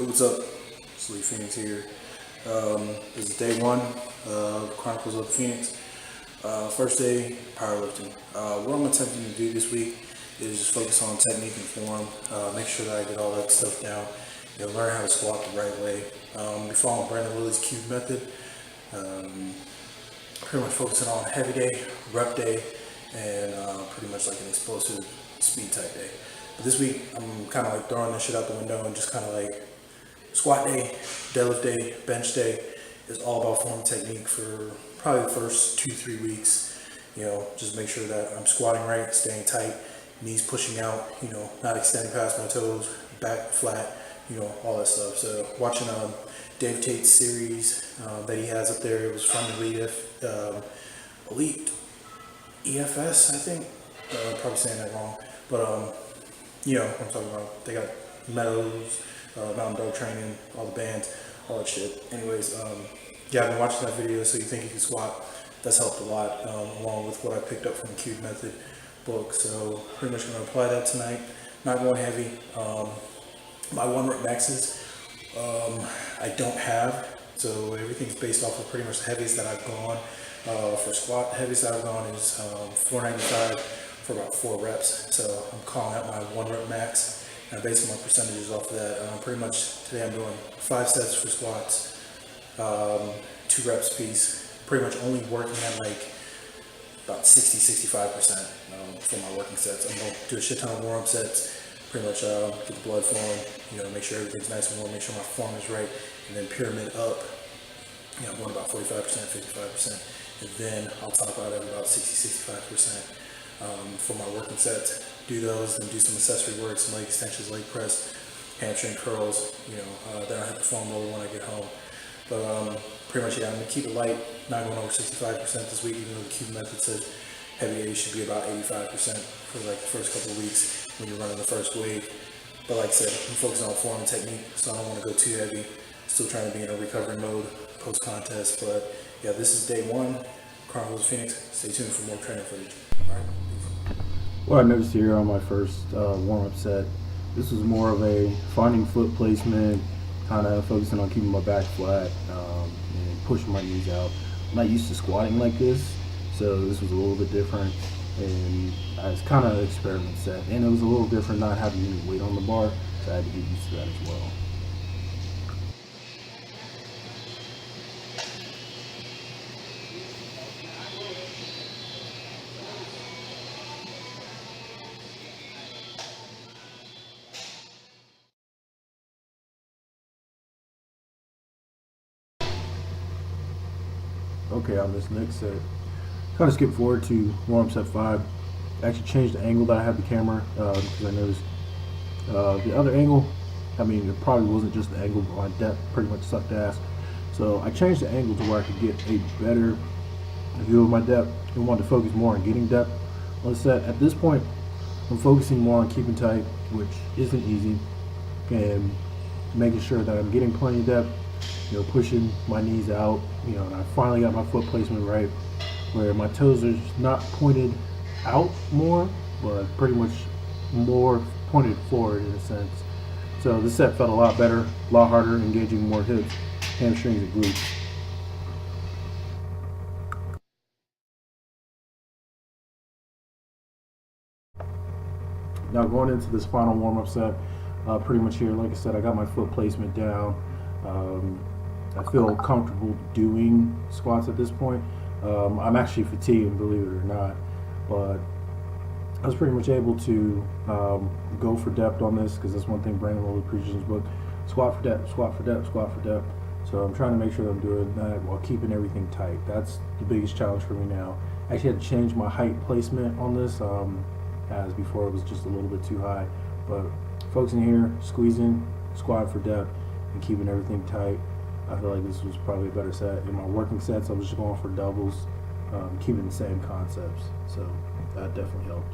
What's up? It's Lee Phoenix here. This is day one of Chronicles of the Phoenix. First day, powerlifting. What I'm attempting to do this week is just focus on technique and form, make sure that I get all that stuff down, learn how to squat the right way. Be following Brandon Willie's cube method. Pretty much focusing on heavy day, rep day, and pretty much like an explosive speed type day. But this week, I'm kind of like throwing this shit out the window and just kind of like squat day, deadlift day, bench day is all about form technique for probably the first 2-3 weeks. Just make sure that I'm squatting right, staying tight, knees pushing out, not extending past my toes, back flat, all that stuff. So watching Dave Tate's series that he has up there, it was from Elite EFS, I think. Probably saying that wrong, but what I'm talking about. They got Meadows, Mountain Dog Training, all the bands, all that shit. Anyways, I've been watching that video, So You Think You Can Squat. That's helped a lot, along with what I picked up from the Cube Method book. So pretty much going to apply that tonight. Not going heavy. My 1 rep maxes, I don't have. So everything's based off of pretty much the heaviest that I've gone. For squat, the heaviest I've gone is 495 for about 4 reps. So I'm calling out my 1 rep max. And I'm basing my percentages off of that. Pretty much today I'm doing 5 sets for squats, 2 reps piece. Pretty much only working at like about 60-65% for my working sets. I'm going to do a shit ton of warm-up sets. Pretty much get the blood flowing, make sure everything's nice and warm, make sure my form is right, and then pyramid up, I'm going about 45%, 55%, and then I'll top out at about 60-65% for my working sets. Do those, then do some accessory work, some leg extensions, leg press, hamstring curls, then I'll hit the foam roller when I get home. But pretty much, I'm going to keep it light, not going over 65% this week, even though the Cube Method says heavy days should be about 85% for like the first couple of weeks when you're running the first wave. But like I said, I'm focusing on form and technique, so I don't want to go too heavy. Still trying to be in a recovery mode post-contest. But yeah, this is day one, Chronicles of Phoenix. Stay tuned for more training footage. All right, peace. What I noticed here on my first warm-up set, this was more of a finding foot placement, kind of focusing on keeping my back flat and pushing my knees out. I'm not used to squatting like this, so this was a little bit different, and it's kind of an experiment set, and it was a little different not having any weight on the bar, so I had to get used to that as well. Okay, on this next set, kind of skip forward to warm-up set 5. I actually changed the angle that I had the camera because I noticed the other angle, it probably wasn't just the angle, but my depth pretty much sucked ass. So I changed the angle to where I could get a better view of my depth and wanted to focus more on getting depth on the set. At this point, I'm focusing more on keeping tight, which isn't easy, and making sure that I'm getting plenty of depth, pushing my knees out, and I finally got my foot placement right, where my toes are not pointed out more, but pretty much more pointed forward in a sense. So this set felt a lot better, a lot harder, engaging more hips, hamstrings, and glutes. Now going into this final warm-up set, pretty much here, like I said, I got my foot placement down. I feel comfortable doing squats at this point. I'm actually fatigued, believe it or not, but I was pretty much able to go for depth on this, because that's one thing Brandon Willie preaches in his book: squat for depth, squat for depth, squat for depth. So I'm trying to make sure that I'm doing that while keeping everything tight. That's the biggest challenge for me now. I actually had to change my height placement on this, as before it was just a little bit too high. But focusing here, squeezing, squat for depth, and keeping everything tight. I feel like this was probably a better set. In my working sets, I was just going for doubles, keeping the same concepts. So that definitely helped.